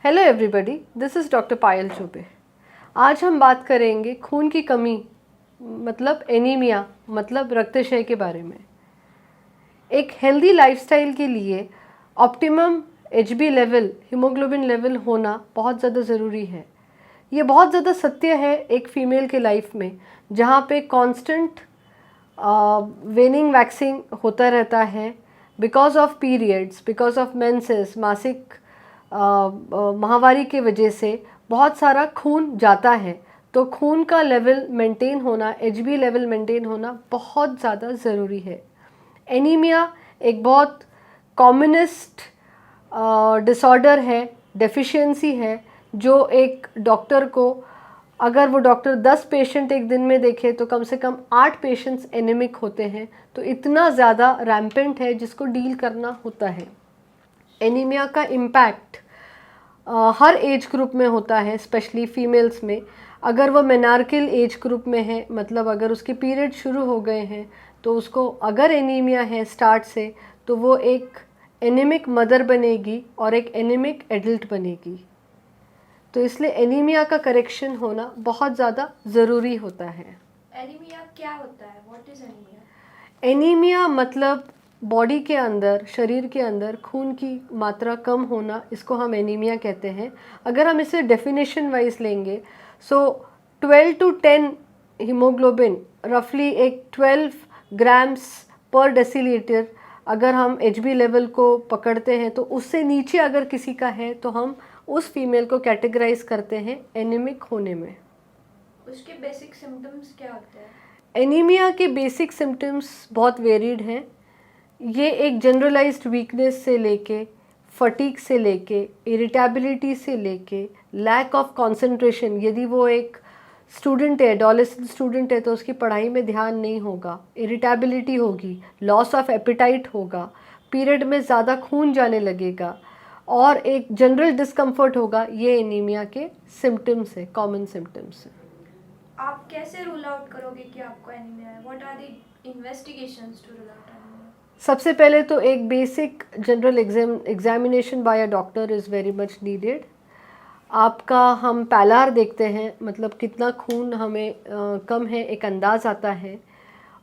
Hello everybody, this is doctor Payal Choubey. आज हम बात करेंगे खून की कमी मतलब एनीमिया मतलब रक्तक्षय के बारे में। एक हेल्दी लाइफस्टाइल के लिए optimum HB level, haemoglobin level होना बहुत ज़्यादा ज़रूरी है। ये बहुत ज़्यादा सत्य है एक फ़ीमेल के लाइफ में, जहाँ पे कांस्टेंट वेनिंग वैक्सिंग होता रहता है because of periods, because of menses, मासिक माहवारी के वजह से बहुत सारा खून जाता है। तो खून का लेवल मेंटेन होना, एचबी लेवल मेंटेन होना बहुत ज़्यादा ज़रूरी है। एनीमिया एक बहुत कॉमनेस्ट डिसऑर्डर है, डेफिशिएंसी है, जो एक डॉक्टर को, अगर वो डॉक्टर 10 पेशेंट एक दिन में देखे तो कम से कम 8 पेशेंट्स एनीमिक होते हैं। तो इतना ज़्यादा रैम्पेंट है जिसको डील करना होता है। एनीमिया का इम्पैक्ट हर एज ग्रुप में होता है, स्पेशली फीमेल्स में। अगर वो मेनार्किल एज ग्रुप में है, मतलब अगर उसके पीरियड शुरू हो गए हैं, तो उसको अगर एनीमिया है स्टार्ट से, तो वो एक एनीमिक मदर बनेगी और एक एनीमिक एडल्ट बनेगी। तो इसलिए एनीमिया का करेक्शन होना बहुत ज़्यादा ज़रूरी होता है। एनीमिया क्या होता है? What is anaemia? एनीमिया मतलब बॉडी के अंदर, शरीर के अंदर खून की मात्रा कम होना, इसको हम एनीमिया कहते हैं। अगर हम इसे डेफिनेशन वाइज लेंगे, सो 12 to 10 हीमोग्लोबिन, रफली एक 12 ग्राम्स पर डेसीलीटर अगर हम एचबी लेवल को पकड़ते हैं, तो उससे नीचे अगर किसी का है तो हम उस फीमेल को कैटेगराइज करते हैं एनीमिक होने में। उसके बेसिक सिम्टम्स क्या होते हैं? एनीमिया के बेसिक सिम्टम्स बहुत वेरिड हैं। ये एक जनरलाइज्ड वीकनेस से लेके, फटीग से लेके, इरिटेबिलिटी से लेके, लैक ऑफ कंसंट्रेशन, यदि वो एक स्टूडेंट है, एडोलेसेंट स्टूडेंट है, तो उसकी पढ़ाई में ध्यान नहीं होगा, इरिटेबिलिटी होगी, लॉस ऑफ एपिटाइट होगा, पीरियड में ज़्यादा खून जाने लगेगा और एक जनरल डिस्कम्फर्ट होगा। ये एनीमिया के सिम्टम्स है, कॉमन सिम्टम्स हैं। आप कैसे रूल आउट करोगे कि आपको एनीमिया है? What are the investigations to rule out anaemia? सबसे पहले तो एक basic general examination by a doctor is very much needed. आपका हम पैलार देखते हैं, मतलब कितना खून हमें कम है एक अंदाज़ आता है।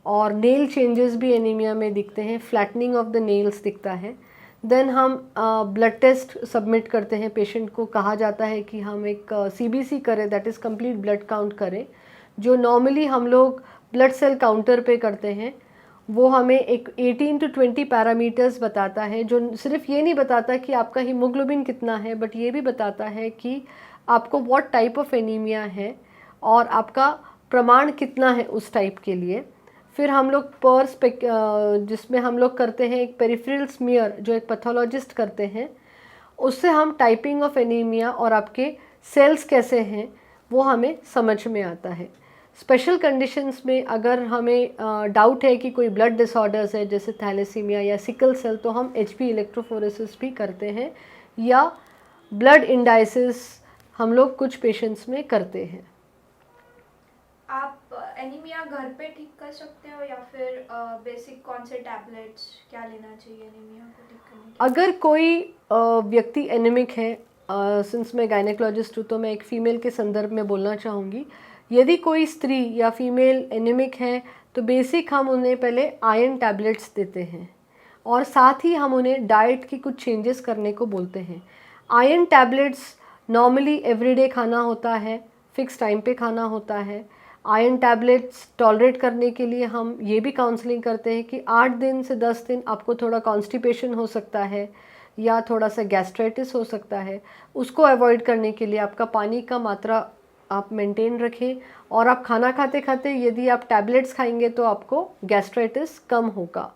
और नेल चेंजेस भी एनीमिया में दिखते हैं, फ्लैटनिंग ऑफ द नेल्स दिखता है। देन हम ब्लड टेस्ट सबमिट करते हैं। पेशेंट को कहा जाता है कि हम एक सीबीसी करें, that is complete blood count करें, जो नॉर्मली हम लोग ब्लड सेल काउंटर पे करते हैं। वो हमें एक 18 to 20 पैरामीटर्स बताता है, जो सिर्फ ये नहीं बताता कि आपका हीमोग्लोबिन कितना है, बट ये भी बताता है कि आपको व्हाट टाइप ऑफ एनीमिया है और आपका प्रमाण कितना है उस टाइप के लिए। फिर हम लोग जिसमें हम लोग करते हैं एक पेरिफेरल स्मीयर, जो एक पैथोलॉजिस्ट करते हैं, उससे हम टाइपिंग ऑफ एनीमिया और आपके सेल्स कैसे हैं वो हमें समझ में आता है। स्पेशल कंडीशंस में अगर हमें डाउट है कि कोई ब्लड डिसऑर्डर्स है, जैसे थैलेसीमिया या सिकल सेल, तो हम एचपी इलेक्ट्रोफोरेसिस भी करते हैं, या ब्लड इंडाइसिस हम लोग कुछ पेशेंट्स में करते हैं। आप एनीमिया घर पे ठीक कर सकते हो या फिर बेसिक कौन से टैबलेट्स क्या लेना चाहिए एनीमिया को ठीक करने के लिए? अगर कोई व्यक्ति एनीमिक है, सिंस मैं गायनेकोलॉजिस्ट हूँ तो मैं एक फ़ीमेल के संदर्भ में बोलना चाहूँगी। यदि कोई स्त्री या फीमेल एनीमिक है तो बेसिक हम उन्हें पहले आयरन टैबलेट्स देते हैं और साथ ही हम उन्हें डाइट की कुछ चेंजेस करने को बोलते हैं। आयरन टैबलेट्स नॉर्मली एवरीडे खाना होता है, फिक्स टाइम पे खाना होता है। आयरन टैबलेट्स टॉलरेट करने के लिए हम ये भी काउंसलिंग करते हैं कि 8 दिन से 10 दिन आपको थोड़ा कॉन्स्टिपेशन हो सकता है या थोड़ा सा गैस्ट्राइटिस हो सकता है। उसको अवॉइड करने के लिए आपका पानी का मात्रा आप मेंटेन रखें, और आप खाना खाते खाते यदि आप टैबलेट्स खाएंगे तो आपको गैस्ट्राइटिस कम होगा।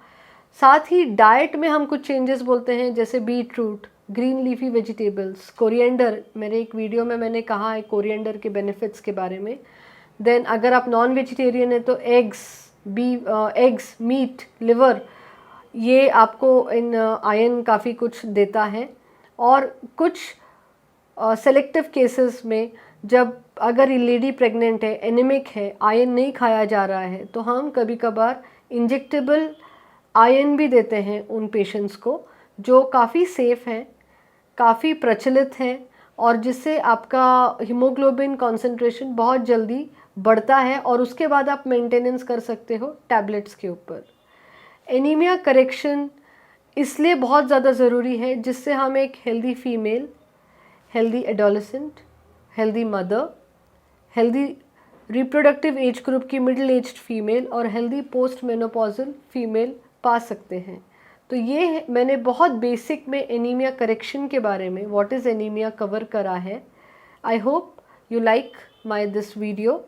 साथ ही डाइट में हम कुछ चेंजेस बोलते हैं, जैसे beetroot, green leafy vegetables, coriander. मेरे एक वीडियो में मैंने कहा है कोरिएंडर के बेनिफिट्स के बारे में। देन अगर आप नॉन वेजिटेरियन है तो एग्स, मीट, लिवर, ये आपको इन आयरन काफ़ी कुछ देता है। और कुछ सेलेक्टिव केसेस में, जब अगर लेडी प्रेग्नेंट है, एनीमिक है, आयरन नहीं खाया जा रहा है, तो हम कभी कभार इंजेक्टेबल आयरन भी देते हैं उन पेशेंट्स को, जो काफ़ी सेफ़ हैं, काफ़ी प्रचलित हैं और जिससे आपका हीमोग्लोबिन कॉन्सेंट्रेशन बहुत जल्दी बढ़ता है और उसके बाद आप मेंटेनेंस कर सकते हो टैबलेट्स के ऊपर। एनीमिया करेक्शन इसलिए बहुत ज़्यादा ज़रूरी है जिससे हम एक healthy female, healthy adolescent, healthy mother, healthy reproductive age group की मिडिल एज्ड फीमेल और हेल्दी पोस्ट मेनोपॉजल फीमेल पा सकते हैं। तो ये मैंने बहुत बेसिक में एनीमिया करेक्शन के बारे में व्हाट इज़ एनीमिया कवर करा है। I hope you like this video.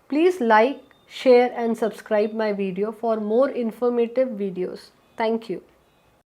Please like, share and subscribe my video for more informative videos. Thank you.